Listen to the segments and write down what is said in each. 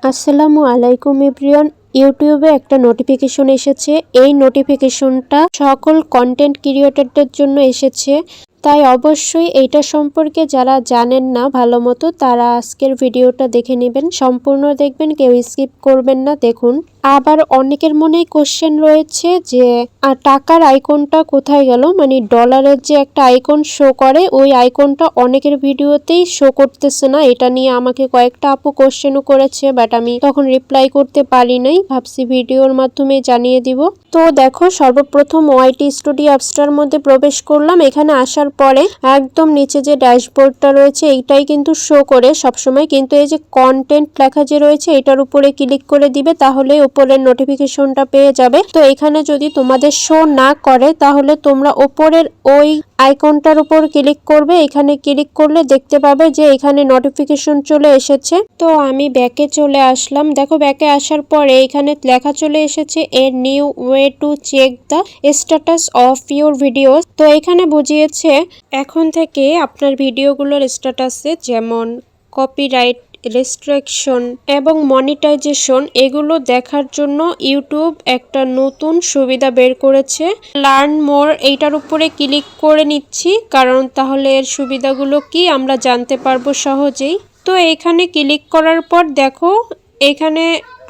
আসসালামু আলাইকুম এভরিওয়ান। ইউটিউবে একটা নোটিফিকেশন এসেছে। এই নোটিফিকেশনটা সকল কন্টেন্ট ক্রিয়েটরদের জন্য এসেছে, তাই অবশ্যই এইটা সম্পর্কে যারা জানেন না ভালো মতো তারা আজকের ভিডিওটা দেখে নেবেন, সম্পূর্ণ দেখবেন, কেউ স্কিপ করবেন না। দেখুন, আবার অনেকের মনেই কোশ্চেন রয়েছে যে টাকার আইকনটা কোথায় গেল, মানে ডলারের যে একটা আইকন শো করে ওই আইকনটা অনেকের ভিডিওতেই শো করতেছে না। এটা নিয়ে আমাকে কয়েকটা আপু কোশ্চেনও করেছে, বাট আমি তখন রিপ্লাই করতে পারি নাই, ভাবছি ভিডিওর মাধ্যমে জানিয়ে দিব। তো দেখো, সর্বপ্রথম ওয়াইটি স্টুডিও অ্যাপসটার মধ্যে প্রবেশ করলাম। এখানে আসার পরে একদম নিচে যে ড্যাশবোর্ডটা রয়েছে এইটাই কিন্তু শো করে সবসময়, কিন্তু এই যে কন্টেন্ট লেখা যে রয়েছে এটার উপরে ক্লিক করে দিবে, তাহলে উপরের নোটিফিকেশনটা পেয়ে যাবে। তো এখানে যদি তোমাদের শো না করে তাহলে তোমরা উপরের ওই আইকনটার উপর ক্লিক করবে। এখানে ক্লিক করলে দেখতে পাবে যে এখানে নোটিফিকেশন চলে এসেছে। তো আমি ব্যাকে চলে আসলাম। দেখো, ব্যাকে আসার পরে এখানে লেখা চলে এসেছে a new way to check the status of your videos. তো এখানে বুঝিয়েছে এখন থেকে আপনার ভিডিওগুলোর স্ট্যাটাসে যেমন কপিরাইট, রেস্ট্রিকশন এবং মনিটাইজেশন এগুলো দেখার জন্য ইউটিউব একটা নতুন সুবিধা বের করেছে। লার্ন মোর এইটার উপরে ক্লিক করে নিচ্ছি, কারণ তাহলে এর সুবিধাগুলো কি আমরা জানতে পারবো সহজেই। তো এখানে ক্লিক করার পর দেখো, এখানে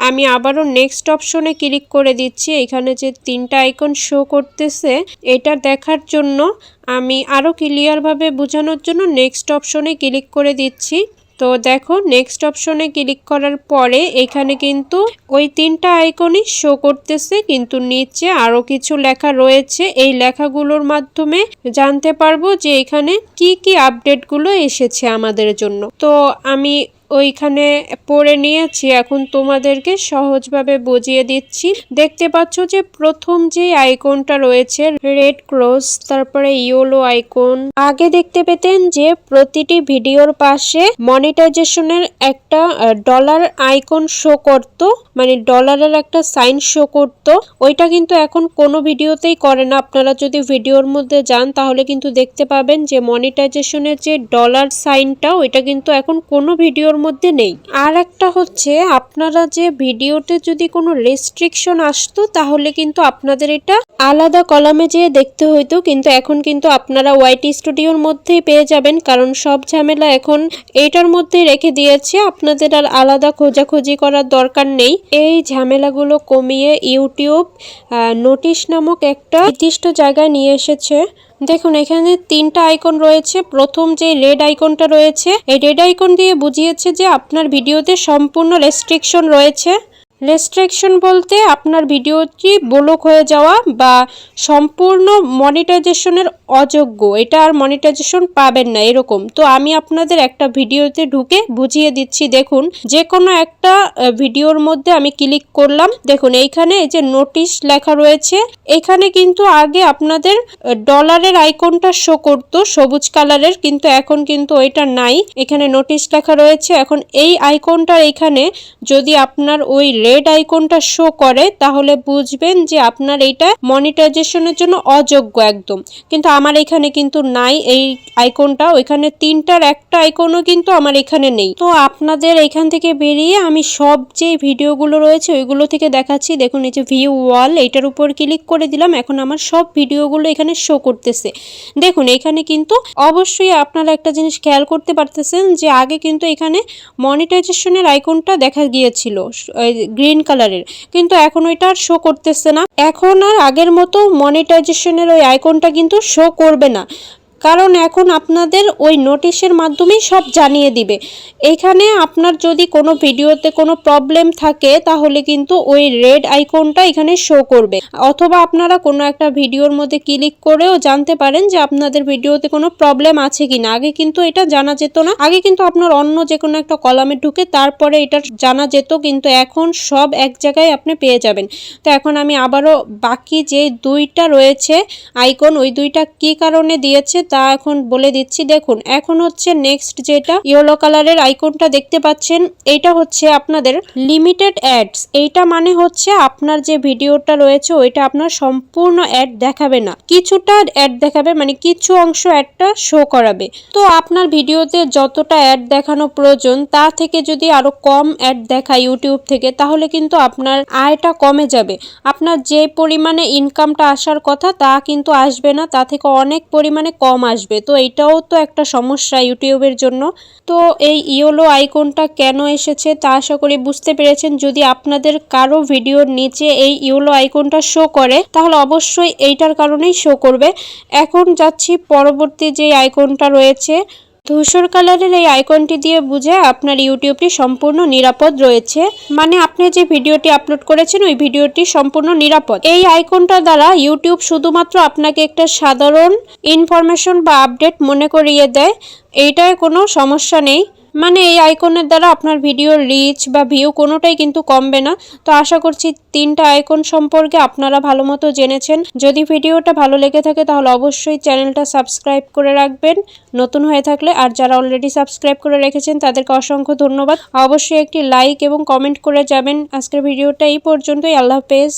আমি আবারও নেক্সট অপশনে ক্লিক করে দিচ্ছি। এখানে যে তিনটা আইকন শো করতেছে এটা দেখার জন্য আমি আরও ক্লিয়ারভাবে বোঝানোর জন্য নেক্সট অপশনে ক্লিক করে দিচ্ছি। তো দেখো, নেক্সট অপশনে ক্লিক করার পরে এখানে কিন্তু ওই তিনটা আইকনই শো করতেছে, কিন্তু নিচে আরও কিছু লেখা রয়েছে। এই লেখাগুলোর মাধ্যমে জানতে পারবো যে এখানে কি কি আপডেটগুলো এসেছে আমাদের জন্য। তো আমি ওইখানে পড়ে নিয়েছি, এখন তোমাদেরকে সহজভাবে বুঝিয়ে দিচ্ছি। দেখতে পাচ্ছ যে প্রথম যে আইকনটা রয়েছে রেড ক্রস, তারপরে ইয়েলো আইকন। আগে দেখতে পেতেন যে প্রতিটি ভিডিওর পাশে মনিটাইজেশনের একটা ডলার আইকন শো করত, মানে ডলারের একটা সাইন শো করত। ওইটা কিন্তু এখন কোনো ভিডিওতেই করে না। আপনারা যদি ভিডিওর মধ্যে যান তাহলে কিন্তু দেখতে পাবেন যে মনিটাইজেশনের যে ডলার সাইনটা ওইটা কিন্তু এখন কোনো ভিডিওর মধ্যে নেই। আর একটা হচ্ছে, আপনারা যে ভিডিওতে যদি কোনো রেস্ট্রিকশন আসতো তাহলে কিন্তু আপনাদের এটা আলাদা কলামে যেয়ে দেখতে হইতো, কিন্তু এখন কিন্তু আপনারা ওয়াইটি স্টুডিওর মধ্যেই পেয়ে যাবেন, কারণ সব ঝামেলা এখন এইটার মধ্যে রেখে দিয়েছে। আপনাদের আর আলাদা খোঁজাখুঁজি করার দরকার নেই। এই ঝামেলাগুলো কমিয়ে ইউটিউব নোটিশ নামক একটা নির্দিষ্ট জায়গায় নিয়ে এসেছে। দেখুন, এখানে তিনটা আইকন রয়েছে। প্রথম যে রেড আইকনটা রয়েছে এই রেড আইকন দিয়ে বুঝিয়েছে যে আপনার ভিডিওতে সম্পূর্ণ রেস্ট্রিকশন রয়েছে। রেস্ট্রিকশন বলতে আপনার ভিডিওটি ব্লক হয়ে যাওয়া বা সম্পূর্ণ মনিটাইজেশনের অযোগ্য, এটা আর মনিটাইজেশন পাবেন না এরকম। তো আমি আপনাদের একটা ভিডিওতে ঢুকে বুঝিয়ে দিচ্ছি। দেখুন, যে কোনো একটা ভিডিওর মধ্যে আমি ক্লিক করলাম। দেখুন, এইখানে এই যে নোটিশ লেখা রয়েছে, এখানে কিন্তু আগে আপনাদের ডলারের আইকনটা শো করতো সবুজ কালারের, কিন্তু এখন কিন্তু ওইটা নাই। এখানে নোটিশ লেখা রয়েছে। এখন এই আইকনটা এখানে যদি আপনার ওই রেড আইকনটা শো করে তাহলে বুঝবেন যে আপনার এইটা মনিটাইজেশনের জন্য অযোগ্য একদম। কিন্তু আমার এখানে কিন্তু নাই এই আইকনটা। ওইখানে তিনটার একটা আইকনও কিন্তু আমার এখানে নেই। তো আপনাদের এখান থেকে বেরিয়ে আমি সব যে ভিডিওগুলো রয়েছে ওইগুলো থেকে দেখাচ্ছি। দেখুন, এই যে ভিউ ওয়াল এইটার উপর ক্লিক করে দিলাম। এখন আমার সব ভিডিওগুলো এখানে শো করতেছে। দেখুন, এখানে কিন্তু অবশ্যই আপনারা একটা জিনিস খেয়াল করতে পারতেছেন যে আগে কিন্তু এখানে মনিটাইজেশনের আইকনটা দেখা গিয়েছিল গ্রিন কালারের, কিন্তু এখন ওইটা আর শো করতেছে না। এখন আর আগের মতো মনিটাইজেশনের ওই আইকনটা কিন্তু শো করবে না, কারণ এখন আপনাদের ওই নোটিশের মাধ্যমেই সব জানিয়ে দিবে। এখানে আপনার যদি কোনো ভিডিওতে কোনো প্রবলেম থাকে তাহলে কিন্তু ওই রেড আইকনটা এখানে শো করবে, অথবা আপনারা কোনো একটা ভিডিওর মধ্যে ক্লিক করেও জানতে পারেন যে আপনাদের ভিডিওতে কোনো প্রবলেম আছে কিনা। আগে কিন্তু এটা জানা যেত না। আগে কিন্তু আপনার অন্য যে কোনো একটা কলামে ঢুকে তারপরে এটা জানা যেত, কিন্তু এখন সব এক জায়গায় আপনি পেয়ে যাবেন। তো এখন আমি আবারও বাকি যে দুইটা রয়েছে আইকন, ওই দুইটা কি কারণে দিয়েছে তা এখন বলে দিচ্ছি। দেখুন এখন হচ্ছে নেক্সট যেটা ইয়েলো কালারের আইকনটা দেখতে পাচ্ছেন, এইটা হচ্ছে আপনাদের লিমিটেড অ্যাডস। এইটা মানে হচ্ছে আপনার যে ভিডিওটা রয়েছে ওইটা আপনার সম্পূর্ণ অ্যাড দেখাবে না, কিছুটা অ্যাড দেখাবে, মানে কিছু অংশ অ্যাডটা শো করাবে। তো আপনার ভিডিওতে যতটা অ্যাড দেখানো প্রয়োজন তার থেকে যদি আরো কম অ্যাড দেখায় ইউটিউব থেকে, তাহলে কিন্তু আপনার আয়টা কমে যাবে। আপনার যে পরিমাণে ইনকামটা আসার কথা তা কিন্তু আসবে না, তা থেকে অনেক পরিমাণে কম আসবে। তো এটাও তো একটা সমস্যা ইউটিউবের জন্য। তো এই ইয়েলো আইকনটা কেন এসেছে তা আশা করি বুঝতে পেরেছেন। যদি আপনাদের কারো ভিডিওর নিচে এই ইয়েলো আইকনটা শো করে তাহলে অবশ্যই এইটার কারণেই শো করবে। এখন যাচ্ছি পরবর্তী যে আইকনটা রয়েছে, ধূসর কালারের এই আইকনটি দিয়ে বুঝে আপনার ইউটিউবটি সম্পূর্ণ নিরাপদ রয়েছে, মানে আপনি যে ভিডিওটি আপলোড করেছেন ওই ভিডিওটি সম্পূর্ণ নিরাপদ। এই আইকনটা দ্বারা ইউটিউব শুধুমাত্র আপনাকে একটা সাধারণ ইনফরমেশন বা আপডেট মনে করিয়ে দেয়, এইটায় কোনো সমস্যা নেই। মানে এই আইকনের দ্বারা আপনার ভিডিওর রিচ বা ভিউ কোনোটাই কিন্তু কমবে না। তো আশা করছি 3টা আইকন সম্পর্কে আপনারা ভালো মতো জেনেছেন। যদি ভিডিওটা ভালো লেগে থাকে তাহলে অবশ্যই চ্যানেলটা সাবস্ক্রাইব করে রাখবেন নতুন হয়ে থাকলে, আর যারা অলরেডি সাবস্ক্রাইব করে রেখেছেন তাদেরকে অসংখ্য ধন্যবাদ। অবশ্যই একটি লাইক এবং কমেন্ট করে যাবেন। আজকের ভিডিওটা এই পর্যন্তই। আল্লাহ হাফেজ।